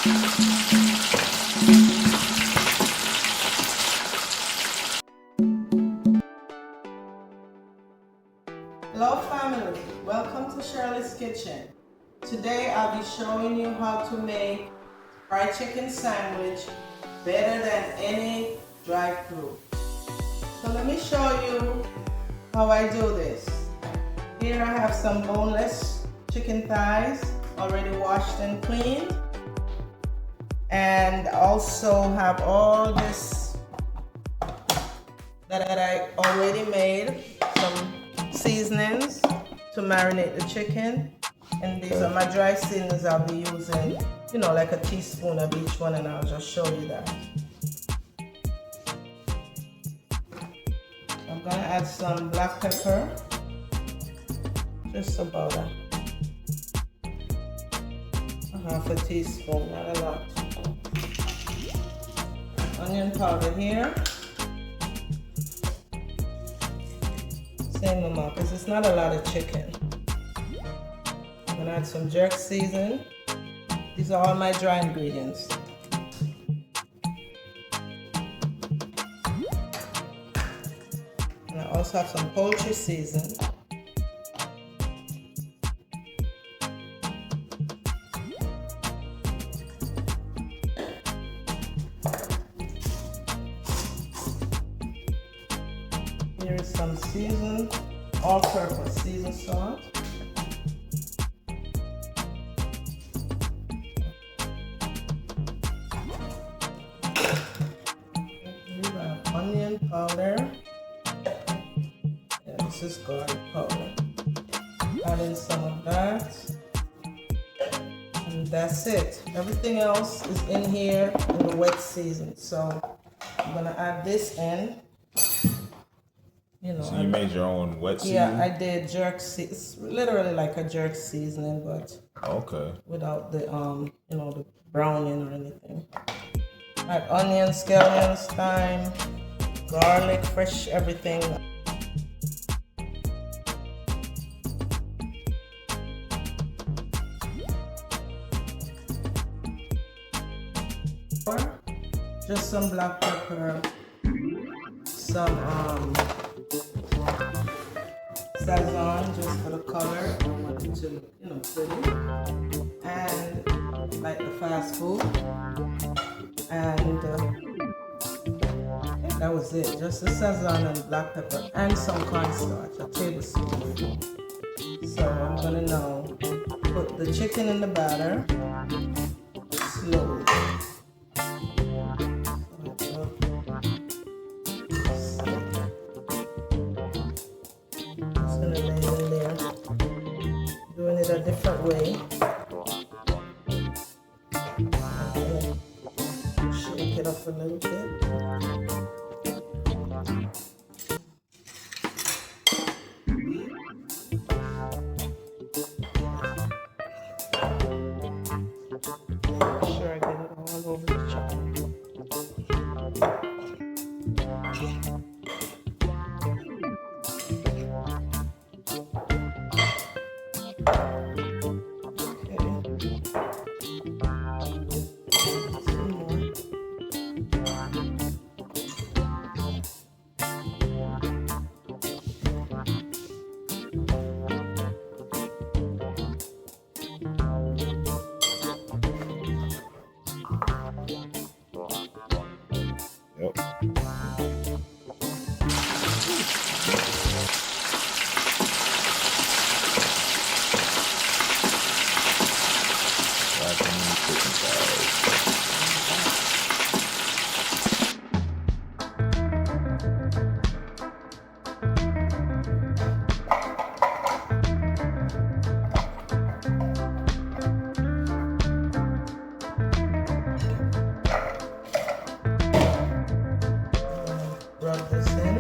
Hello family, welcome to Shirley's Kitchen. Today I'll be showing you how to make fried chicken sandwich better than any drive-thru. So let me show you how I do this. Here I have some boneless chicken thighs already washed and cleaned, and also have all this that I already made, some seasonings to marinate the chicken, and these are my dry seasonings. I'll be using, like a teaspoon of each one, and I'll just show you that. I'm gonna add some black pepper, just about a half a teaspoon, not a lot. Onion powder here, same amount because it's not a lot of chicken. I'm gonna add some jerk season. These are all my dry ingredients. And I also have some poultry season. Here is some seasoned, all-purpose seasoned salt. We have onion powder. Yeah, this is garlic powder. Add in some of that. And that's it. Everything else is in here in the wet season. So I'm gonna add this in. So you made your own wet seasoning? Yeah, I did jerk seasoning. It's literally like a jerk seasoning, but without the the browning or anything. Add onions, scallions, thyme, garlic, fresh everything. Just some black pepper, some Sazon just for the color. I want it to look, pretty. And like the fast food. And I think that was it. Just the Sazon and black pepper and some cornstarch, a tablespoon. So I'm gonna now put the chicken in the batter slowly. Doing it a different way. Shake it up a little bit. Make sure I get it all over the chicken. Rub this in.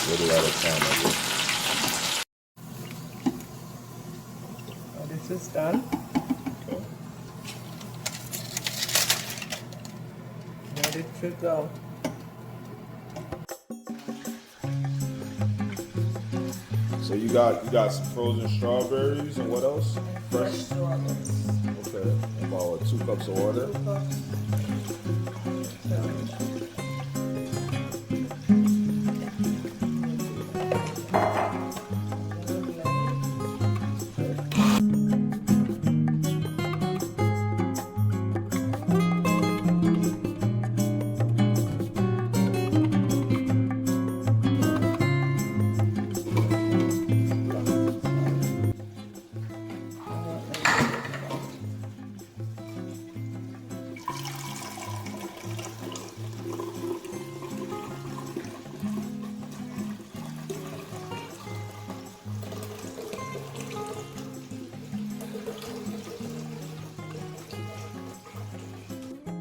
little at a time, I guess. Now this is done. Okay. Ready to go. So you got some frozen strawberries and what else? Fresh strawberries. Okay. About 2 cups of water. 2 cups.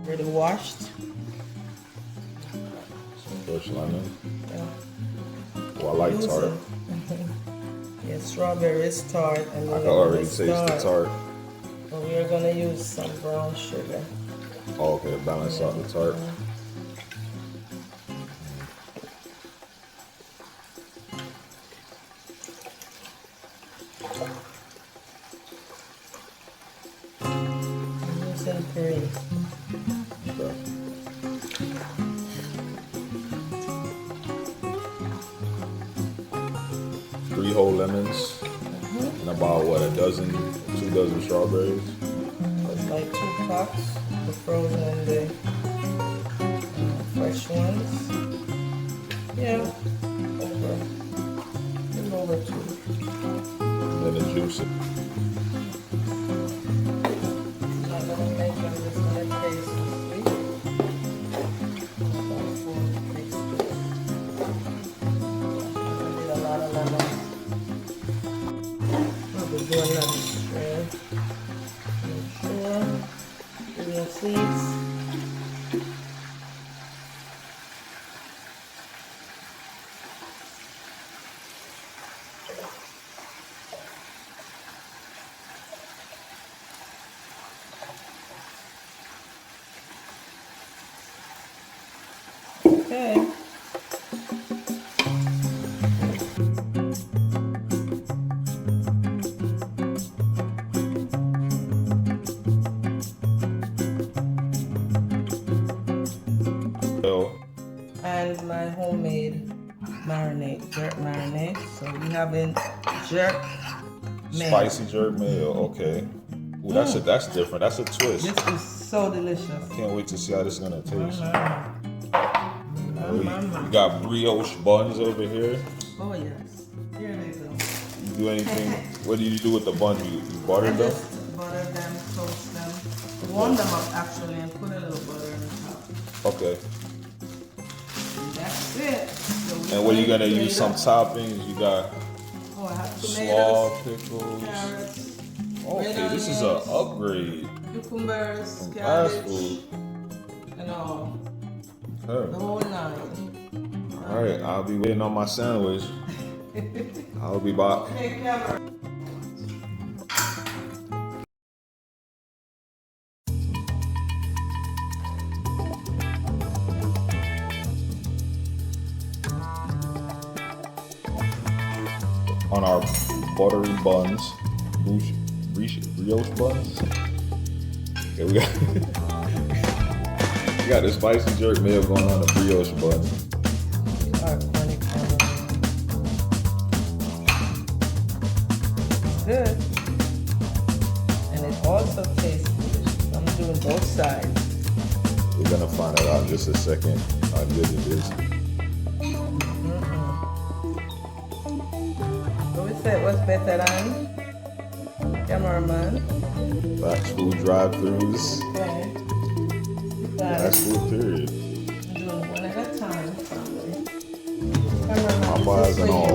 Already washed. Some fresh lemon. Yeah. Oh, I like tart. Yeah, strawberry is tart, and I can already taste the tart. But we are gonna use some brown sugar. Oh, okay, to balance out the tart. I'm using 3. Okay. Three whole lemons and about what, 2 dozen strawberries. It's like 2 cups, the frozen and the fresh ones. Yeah, over 2. Then the juice. I'm not gonna make them, just gonna taste sweet. About 4 tablespoons. I need a lot of lemon. I'll be doing another shred. Green seeds. Okay. And my homemade marinade, jerk marinade. So we having jerk mayo. Spicy jerk mayo, okay. Ooh, that's different. That's a twist. This is so delicious. Can't wait to see how this is gonna taste. Mm-hmm. You got brioche buns over here. Oh yes, here they go. You do anything? What do you do with the buns? You butter I them? just butter them, toast them, warm them up actually, and put a little butter on top. Okay. That's it. So And what are you gonna use? Some toppings? You got I have slaw, tomatoes, pickles. carrots, Okay, this is an upgrade. cucumbers, From fast cabbage, food. and all. The Okay. whole 9. All right, I'll be waiting on my sandwich. I'll be back. Okay, camera. On our buttery buns, brioche buns. Okay, we got the spicy jerk mayo going on the brioche bun. Good. And it also tastes delicious. I'm doing both sides. We're gonna find out in just a second how good it is. So we said what's better than cameraman? Fast food drive-thrus. Okay. Fast food period. I'm doing one at a time. Cameraman, Popeyes this is and for all. you.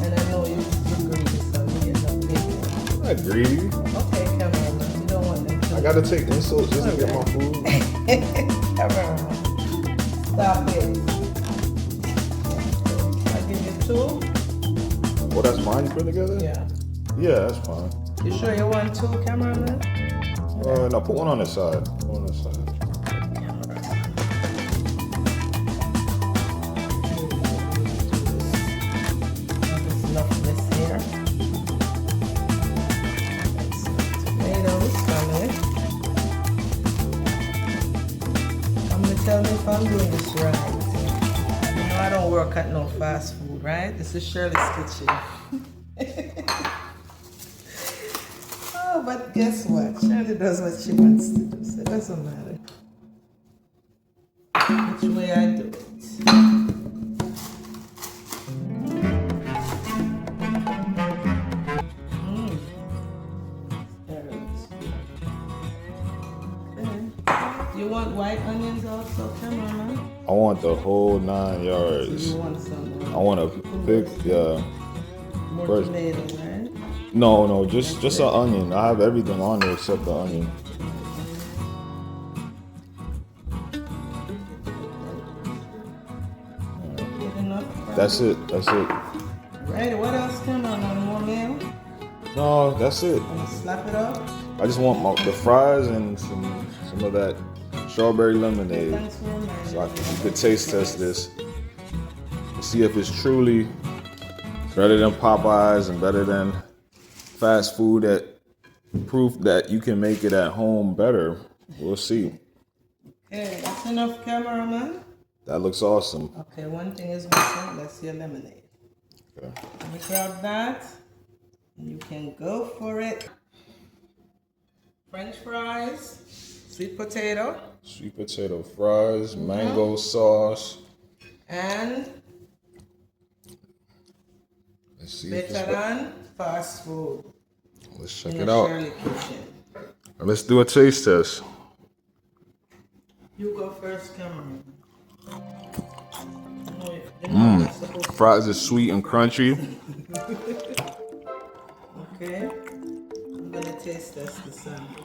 And I know you're greedy, so you get some big one. I'm not greedy. Okay, cameraman, you don't want them to. I gotta take insults just to get my food. Cameraman, stop it. I'll give two? Well, that's mine you put together? Yeah. Yeah, that's fine. You sure you want two, cameraman? No, put one on the side. Put one on the side. There's enough this here. Tomatoes coming. Come to tell me if I'm doing this right. You know I don't work at no fast food, right? This is Shirley's kitchen. Oh, but guess what? Shirley does what she wants to do, so it doesn't matter which way I do it. You want white onions also, cameraman? I want the whole 9 yards. So you want some? I want a big, More first. tomatoes, right? No, just an onion. I have everything on there except the onion. Good enough. That's it. Right. What else, cameraman? More mayo? No, that's it. Wanna slap it up? I just want the fries and some of that strawberry lemonade. Thanks for reminding So I me. could taste test this. See if it's truly better than Popeyes and better than fast food, that proof that you can make it at home better. We'll see. Okay, that's enough, cameraman. That looks awesome. Okay, one thing is missing. That's your lemonade. Okay. Let me grab that. You can go for it. French fries, sweet potato, Sweet potato fries, mango sauce. and Let's see if better it's than fast food. Let's check In it the out. Shirley kitchen. Let's do a taste test. You go first, Cameron. No, Fries are sweet and crunchy. Okay. I'm gonna taste test the sandwich.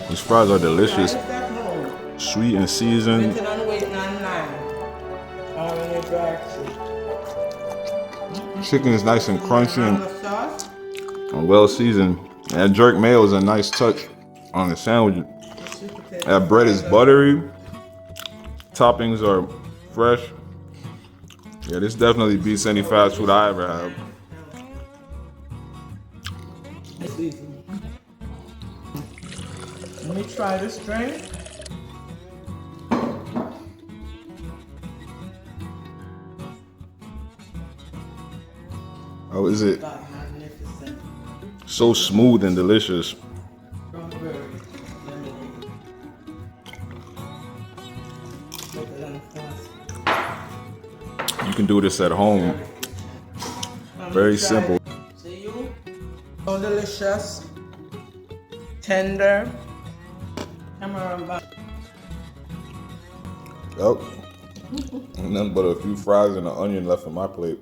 These fries are delicious. Try it at home. Sweet and seasoned. Written on weight 99. Or in your drive-thru. Chicken is nice and crunchy Mango sauce. and well seasoned. And that jerk mayo is a nice touch on the sandwich. Sweet potato That bread is fries. buttery. Toppings are fresh. Yeah, this definitely beats any fast food I ever had. It's easy. Let me try this drink. Oh, is it God, magnificent. so smooth and delicious? Strawberry lemonade. Better than fast. You can do this at home. Very simple. See you? So delicious. Tender. Camera back. Yep. And nothing but a few fries and an onion left on my plate.